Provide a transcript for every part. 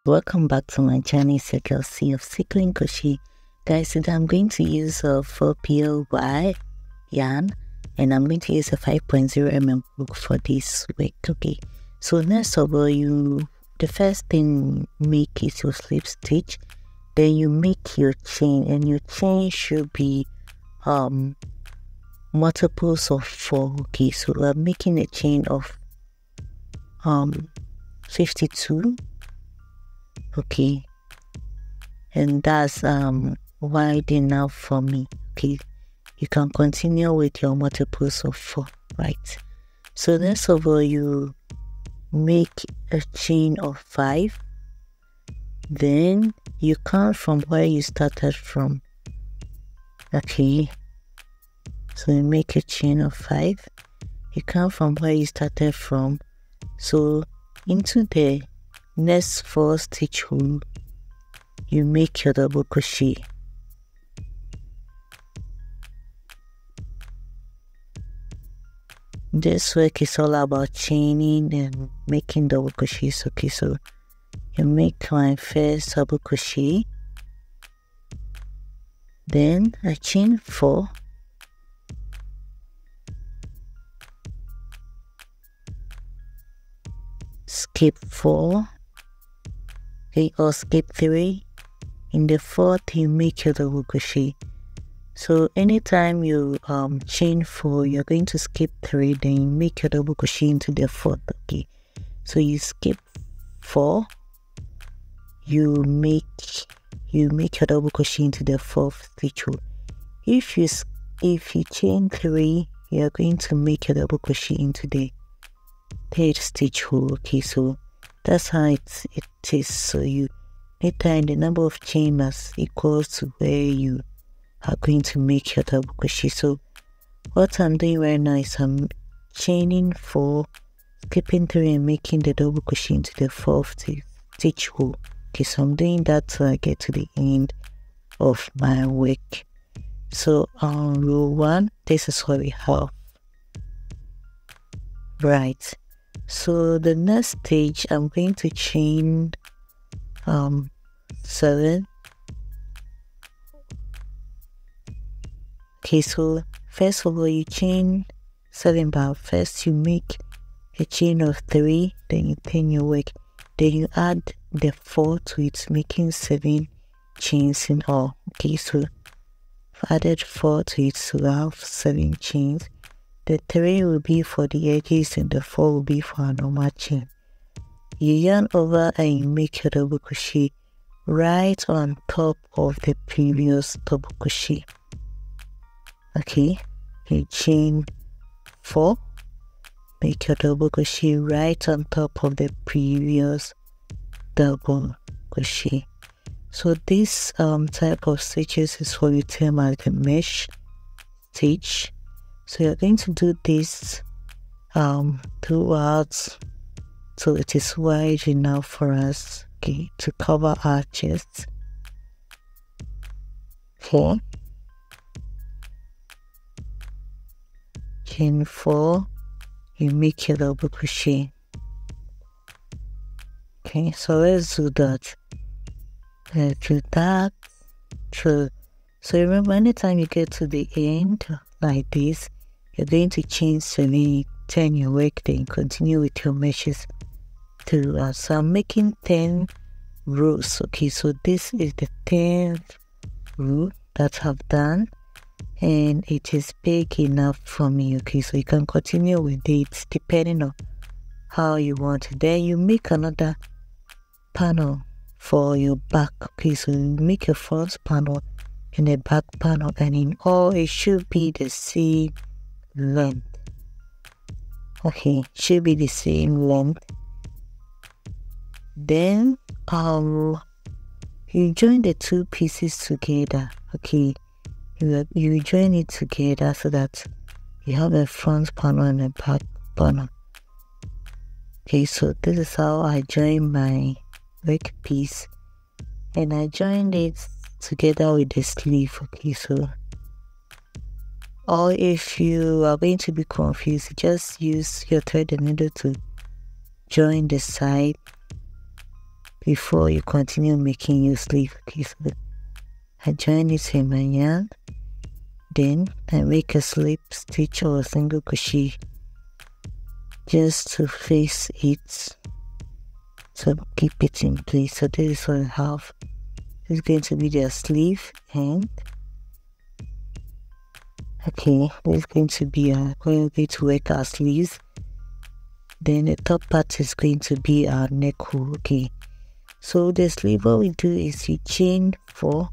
Welcome back to my channel, C of Cycling Crochet. Guys, today I'm going to use a 4PLY yarn and I'm going to use a 5.0 mm hook for this week. Okay, so next of all, the first thing you make is your slip stitch. Then you make your chain, and your chain should be multiples of 4. Okay, so we're making a chain of 52. Okay, and that's wide enough for me. Okay, you can continue with your multiples of 4, right? So next of all, you make a chain of 5. Then you count from where you started from. Okay, so you make a chain of 5. You count from where you started from. So into the next 4 stitch hole, you make your double crochet. This work is all about chaining and making double crochets. Okay, so you make my first double crochet, then I chain 4, skip 4, okay, or skip 3. In the 4th, you make your double crochet. So anytime you chain 4, you're going to skip 3, then you make your double crochet into the 4th. Okay, so you skip 4, you make your double crochet into the 4th stitch hole. If you chain 3, you're going to make your double crochet into the 3rd stitch hole. Okay, so that's how it is. So you anytime the number of chain is equals to where you are going to make your double crochet. So what I'm doing right now is I'm chaining 4, skipping 3, and making the double crochet into the 4th stitch hole. Okay, so I'm doing that till I get to the end of my work. So on row 1, this is what we have. Right, so the next stage, I'm going to chain 7. Okay, so first of all, you chain 7, but first you make a chain of 3, then you turn your work, then you add the 4 to it, making 7 chains in all. Okay, so I've added 4 to it, so I have 7 chains. The 3 will be for the edges and the 4 will be for a normal chain. You yarn over and you make your double crochet right on top of the previous double crochet. Okay, you chain 4, make your double crochet right on top of the previous double crochet. So this type of stitches is what we term as the mesh stitch. So you're going to do this throughout, so it is wide enough for us, okay, to cover our chest. Okay, chain 4, you make your double crochet. Okay, so let's do that. Let's do that. So remember, anytime you get to the end like this, you're going to chain 7, turn your work, then continue with your meshes through. So I'm making 10 rows. Okay, so this is the 10th row that I've done, and it is big enough for me. Okay, so you can continue with it depending on how you want it. Then you make another panel for your back. Okay, so you make a front panel and a back panel, and in all it should be the same length. Okay, should be the same length. Then you join the 2 pieces together. Okay, you join it together so that you have a front panel and a back panel. Okay, so this is how I join my work piece, and I joined it together with the sleeve. Okay, so, or if you are going to be confused, just use your thread and needle to join the side before you continue making your sleeve. Okay, so I join it in my yarn, then I make a slip stitch or a single crochet just to face it, so keep it in place. So this is what I have. This is going to be their sleeve, and okay, this is going to be we're going to work our sleeves. Then the top part is going to be our neck hole. Okay, so the sleeve, what we do is you chain 4,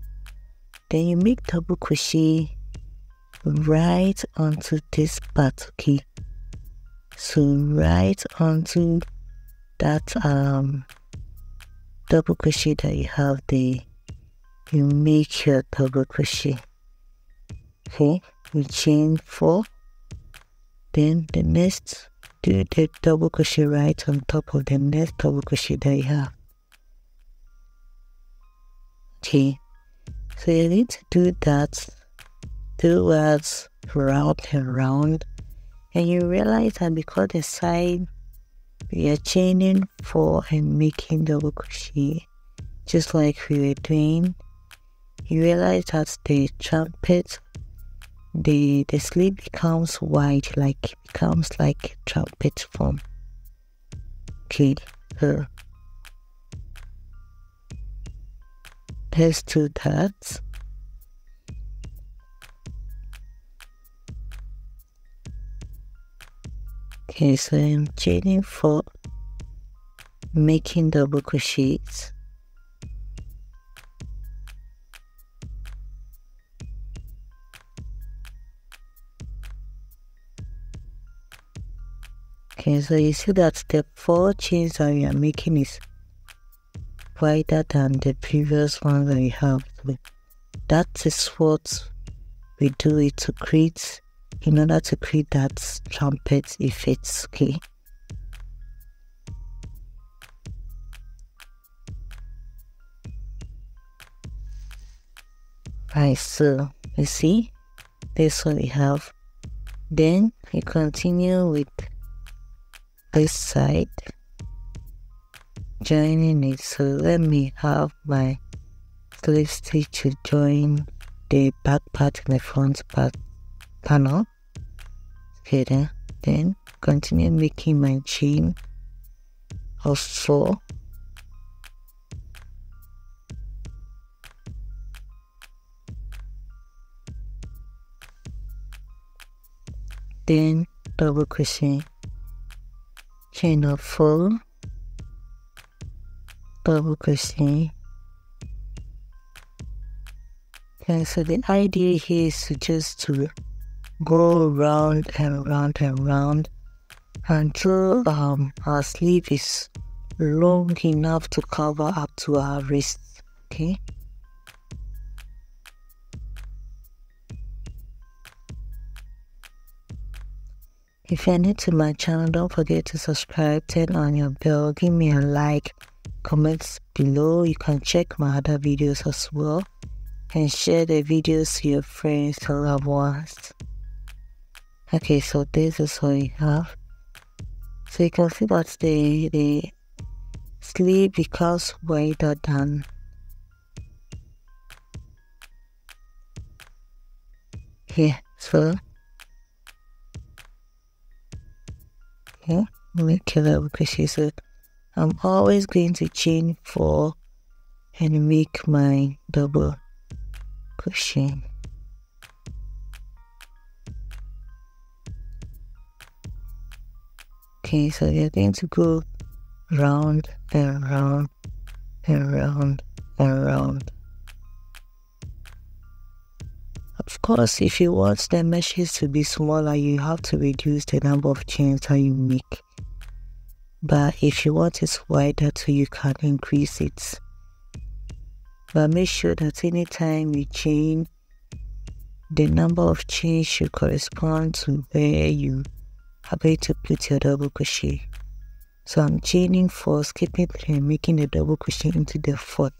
then you make double crochet right onto this part. Okay, so right onto that double crochet that you have there, you make your double crochet. Okay, we chain 4, then the next, do the double crochet right on top of the next double crochet that you have. Okay, so you need to do that towards round and round, and you realize that because the side we are chaining 4 and making double crochet just like we were doing, you realize that the trumpet, the sleeve becomes wide, like becomes like trumpet form. Okay, so let's do that. Okay, so I'm chaining 4, making double crochets. Okay, so you see that the 4 chains that we are making is wider than the previous one that we have. So that is what we do it to create, in order to create that trumpet effect. Okay, right, so you see this what we have. Then we continue with this side, joining it. So let me have my slip stitch to join the back part and the front part panel. Okay, then continue making my chain of 4. Then double crochet, chain of 4, double crochet. Okay, so the idea here is to go round and round and round until our sleeve is long enough to cover up to our wrists. Okay, if you're new to my channel, don't forget to subscribe, turn on your bell, give me a like, comments below. You can check my other videos as well, and share the videos to your friends and loved ones. Okay, so this is what we have. So you can see that the sleeve becomes wider than here. So okay, make a double crochet. So I'm always going to chain 4 and make my double crochet. Okay, so you're going to go round and round and round and round. Of course, if you want the meshes to be smaller, you have to reduce the number of chains that you make. But if you want it wider too, you can increase it. But make sure that anytime you chain, the number of chains should correspond to where you are going to put your double crochet. So I'm chaining 4, skipping 3 and making a double crochet into the 4th.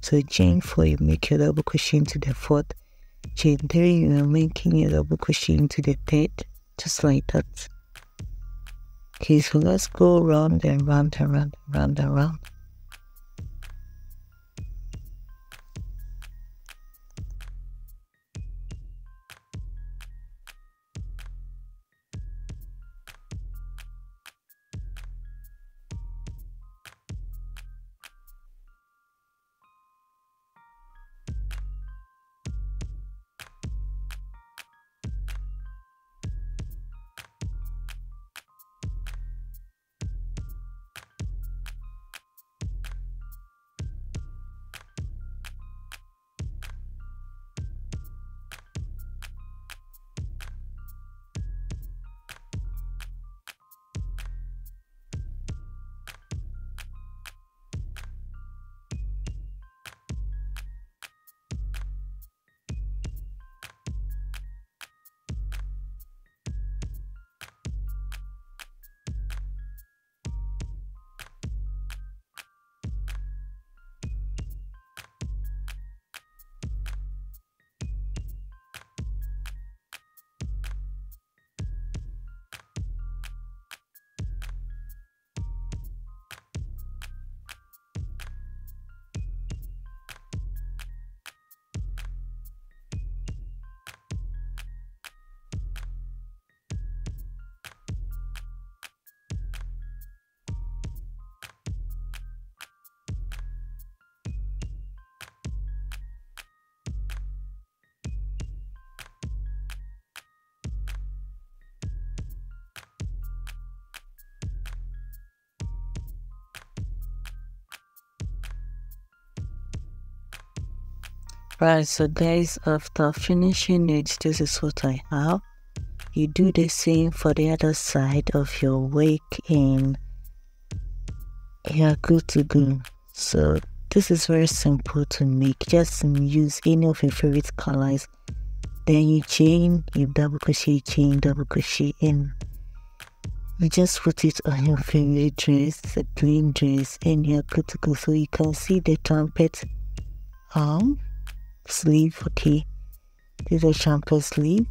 So chain 4, you make your double crochet into the 4th. Chain 3, you are making your double crochet into the 3rd, just like that. Okay, so let's go round and round and round and round and round. Right, so guys, after finishing it, this is what I have. You do the same for the other side of your wig and you're good to go. So this is very simple to make. Just use any of your favorite colors, then you chain, you double crochet, chain, double crochet, and you just put it on your favorite dress, a plain dress, and you're good to go. So you can see the trumpet sleeve. Okay, this is a trumpet sleeve.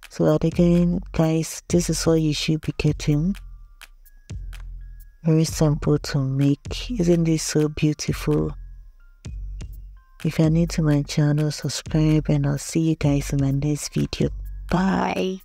So again, guys, this is what you should be getting. Very simple to make. Isn't this so beautiful? If you're new to my channel, subscribe, and I'll see you guys in my next video. Bye.